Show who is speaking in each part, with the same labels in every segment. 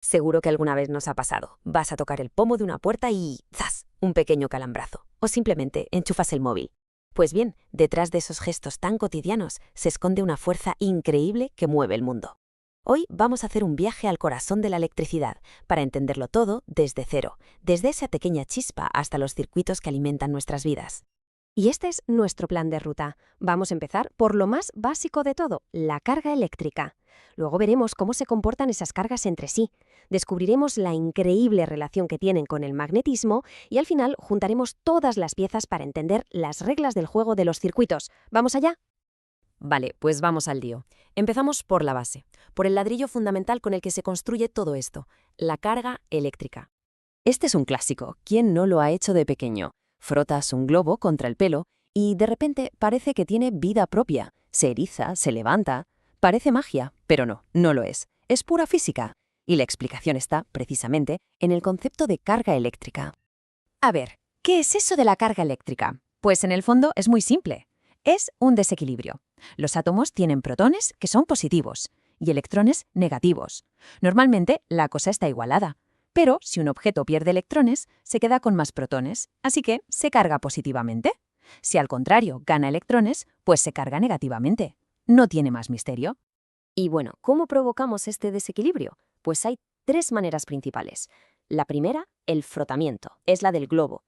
Speaker 1: Seguro que alguna vez nos ha pasado. Vas a tocar el pomo de una puerta y ¡zas! Un pequeño calambrazo. O simplemente enchufas el móvil. Pues bien, detrás de esos gestos tan cotidianos se esconde una fuerza increíble que mueve el mundo. Hoy vamos a hacer un viaje al corazón de la electricidad para entenderlo todo desde cero, desde esa pequeña chispa hasta los circuitos que alimentan nuestras vidas.
Speaker 2: Y este es nuestro plan de ruta. Vamos a empezar por lo más básico de todo, la carga eléctrica. Luego veremos cómo se comportan esas cargas entre sí. Descubriremos la increíble relación que tienen con el magnetismo y al final juntaremos todas las piezas para entender las reglas del juego de los circuitos. ¿Vamos allá?
Speaker 1: Vale, pues vamos al lío. Empezamos por la base, por el ladrillo fundamental con el que se construye todo esto, la carga eléctrica. Este es un clásico. ¿Quién no lo ha hecho de pequeño? Frotas un globo contra el pelo y de repente parece que tiene vida propia. Se eriza, se levanta. Parece magia, pero no, no lo es. Es pura física. Y la explicación está, precisamente, en el concepto de carga eléctrica. A ver, ¿qué es eso de la carga eléctrica? Pues en el fondo es muy simple. Es un desequilibrio. Los átomos tienen protones, que son positivos, y electrones negativos. Normalmente la cosa está igualada. Pero si un objeto pierde electrones, se queda con más protones, así que se carga positivamente. Si al contrario gana electrones, pues se carga negativamente. No tiene más misterio.
Speaker 2: Y bueno, ¿cómo provocamos este desequilibrio? Pues hay tres maneras principales. La primera, el frotamiento, es la del globo.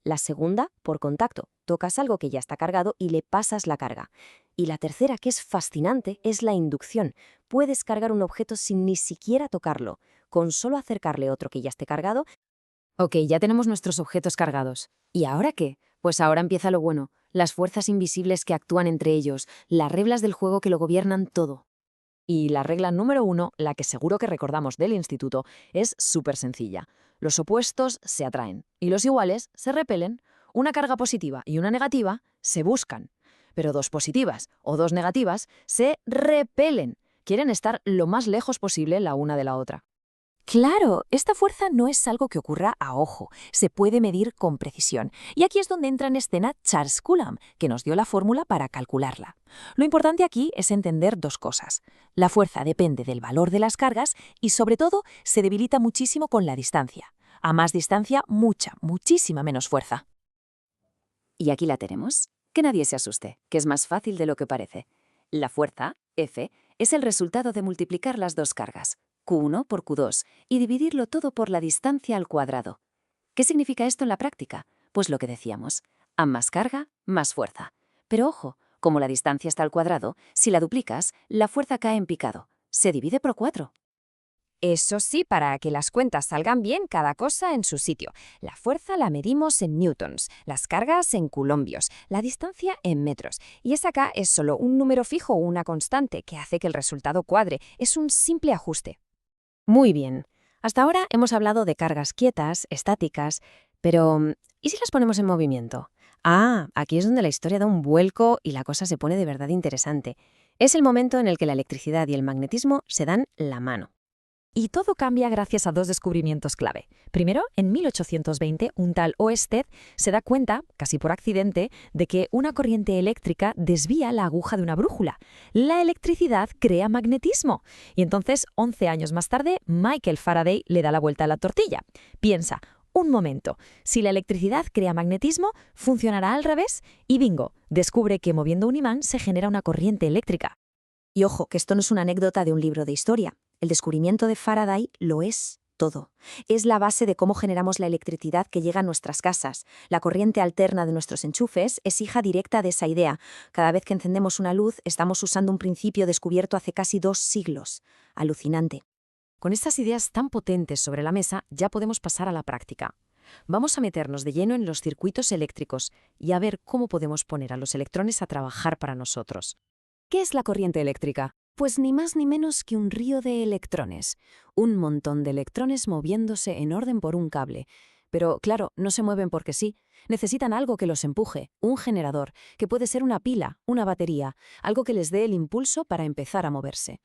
Speaker 2: La segunda, por contacto. Tocas algo que ya está cargado y le pasas la carga. Y la tercera, que es fascinante, es la inducción. Puedes cargar un objeto sin ni siquiera tocarlo. Con solo acercarle otro que ya esté cargado.
Speaker 1: Ok, ya tenemos nuestros objetos cargados. ¿Y ahora qué? Pues ahora empieza lo bueno. Las fuerzas invisibles que actúan entre ellos, las reglas del juego que lo gobiernan todo. Y la regla número 1, la que seguro que recordamos del instituto, es súper sencilla. Los opuestos se atraen y los iguales se repelen. Una carga positiva y una negativa se buscan. Pero dos positivas o dos negativas se repelen. Quieren estar lo más lejos posible la una de la otra.
Speaker 3: Claro, esta fuerza no es algo que ocurra a ojo, se puede medir con precisión. Y aquí es donde entra en escena Charles Coulomb, que nos dio la fórmula para calcularla. Lo importante aquí es entender dos cosas. La fuerza depende del valor de las cargas y, sobre todo, se debilita muchísimo con la distancia. A más distancia, muchísima menos fuerza.
Speaker 1: Y aquí la tenemos. Que nadie se asuste, que es más fácil de lo que parece. La fuerza, F, es el resultado de multiplicar las dos cargas, Q1 por Q2, y dividirlo todo por la distancia al cuadrado. ¿Qué significa esto en la práctica? Pues lo que decíamos, a más carga, más fuerza. Pero ojo, como la distancia está al cuadrado, si la duplicas, la fuerza cae en picado. Se divide por 4.
Speaker 2: Eso sí, para que las cuentas salgan bien, cada cosa en su sitio. La fuerza la medimos en newtons, las cargas en coulombios, la distancia en metros. Y esa K es solo un número fijo o una constante que hace que el resultado cuadre. Es un simple ajuste.
Speaker 3: Muy bien. Hasta ahora hemos hablado de cargas quietas, estáticas, pero ¿y si las ponemos en movimiento? Ah, aquí es donde la historia da un vuelco y la cosa se pone de verdad interesante. Es el momento en el que la electricidad y el magnetismo se dan la mano.
Speaker 4: Y todo cambia gracias a dos descubrimientos clave. Primero, en 1820, un tal Oersted se da cuenta, casi por accidente, de que una corriente eléctrica desvía la aguja de una brújula. La electricidad crea magnetismo. Y entonces, 11 años más tarde, Michael Faraday le da la vuelta a la tortilla. Piensa, un momento, si la electricidad crea magnetismo, funcionará al revés. Y bingo, descubre que moviendo un imán se genera una corriente eléctrica.
Speaker 5: Y ojo, que esto no es una anécdota de un libro de historia. El descubrimiento de Faraday lo es todo. Es la base de cómo generamos la electricidad que llega a nuestras casas. La corriente alterna de nuestros enchufes es hija directa de esa idea. Cada vez que encendemos una luz, estamos usando un principio descubierto hace casi 2 siglos. Alucinante.
Speaker 1: Con estas ideas tan potentes sobre la mesa, ya podemos pasar a la práctica. Vamos a meternos de lleno en los circuitos eléctricos y a ver cómo podemos poner a los electrones a trabajar para nosotros. ¿Qué es la corriente eléctrica? Pues ni más ni menos que un río de electrones. Un montón de electrones moviéndose en orden por un cable. Pero, claro, no se mueven porque sí. Necesitan algo que los empuje, un generador, que puede ser una pila, una batería, algo que les dé el impulso para empezar a moverse.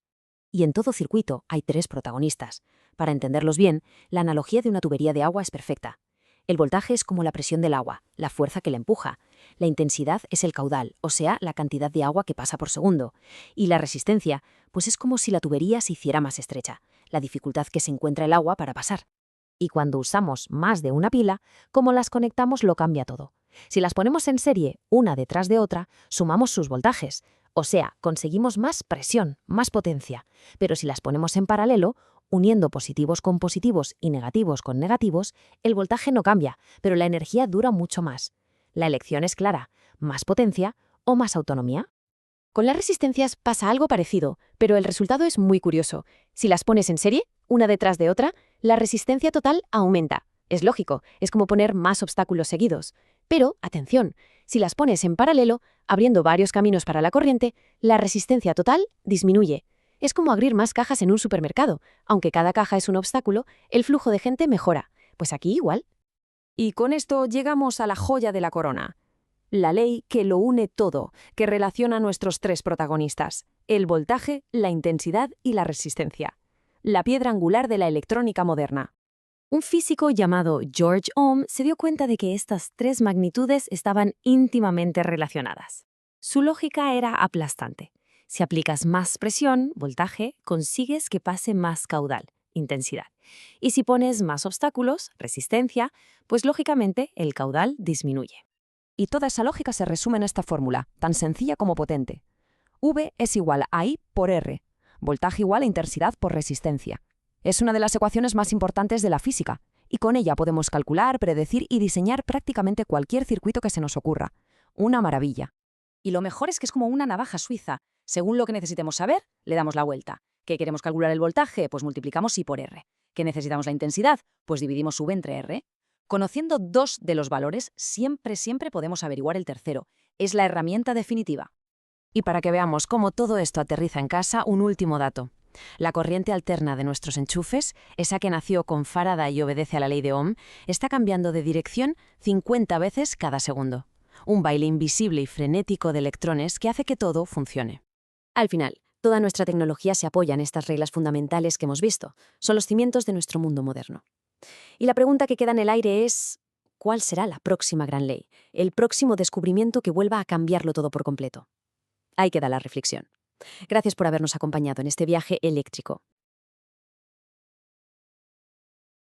Speaker 1: Y en todo circuito hay 3 protagonistas. Para entenderlos bien, la analogía de una tubería de agua es perfecta. El voltaje es como la presión del agua, la fuerza que la empuja. La intensidad es el caudal, o sea, la cantidad de agua que pasa por segundo. Y la resistencia, pues es como si la tubería se hiciera más estrecha.
Speaker 2: la dificultad que se encuentra el agua para pasar. Y cuando usamos más de una pila, como las conectamos lo cambia todo. Si las ponemos en serie, una detrás de otra, sumamos sus voltajes. O sea, conseguimos más presión, más potencia. Pero si las ponemos en paralelo, uniendo positivos con positivos y negativos con negativos, el voltaje no cambia, pero la energía dura mucho más. La elección es clara: más potencia o más autonomía.
Speaker 1: Con las resistencias pasa algo parecido, pero el resultado es muy curioso. Si las pones en serie, una detrás de otra, la resistencia total aumenta. Es lógico, es como poner más obstáculos seguidos. Pero, atención, si las pones en paralelo, abriendo varios caminos para la corriente, la resistencia total disminuye. Es como abrir más cajas en un supermercado. Aunque cada caja es un obstáculo, el flujo de gente mejora. Pues aquí igual.
Speaker 4: Y con esto llegamos a la joya de la corona. La ley que lo une todo, que relaciona a nuestros tres protagonistas: el voltaje, la intensidad y la resistencia. La piedra angular de la electrónica moderna.
Speaker 2: Un físico llamado George Ohm se dio cuenta de que estas tres magnitudes estaban íntimamente relacionadas. Su lógica era aplastante. Si aplicas más presión, voltaje, consigues que pase más caudal, intensidad. Y si pones más obstáculos, resistencia, pues lógicamente el caudal disminuye.
Speaker 3: Y toda esa lógica se resume en esta fórmula, tan sencilla como potente. V es igual a I por R, voltaje igual a intensidad por resistencia. Es una de las ecuaciones más importantes de la física, y con ella podemos calcular, predecir y diseñar prácticamente cualquier circuito que se nos ocurra. Una maravilla.
Speaker 1: Y lo mejor es que es como una navaja suiza. Según lo que necesitemos saber, le damos la vuelta. ¿Qué queremos calcular el voltaje? Pues multiplicamos I por R. ¿Qué necesitamos la intensidad? Pues dividimos V entre R. Conociendo dos de los valores, siempre podemos averiguar el tercero. Es la herramienta definitiva.
Speaker 3: Y para que veamos cómo todo esto aterriza en casa, un último dato. La corriente alterna de nuestros enchufes, esa que nació con Faraday y obedece a la ley de Ohm, está cambiando de dirección 50 veces cada segundo. Un baile invisible y frenético de electrones que hace que todo funcione.
Speaker 1: Al final, toda nuestra tecnología se apoya en estas reglas fundamentales que hemos visto. Son los cimientos de nuestro mundo moderno. Y la pregunta que queda en el aire es: ¿cuál será la próxima gran ley? El próximo descubrimiento que vuelva a cambiarlo todo por completo. Ahí queda la reflexión. Gracias por habernos acompañado en este viaje eléctrico.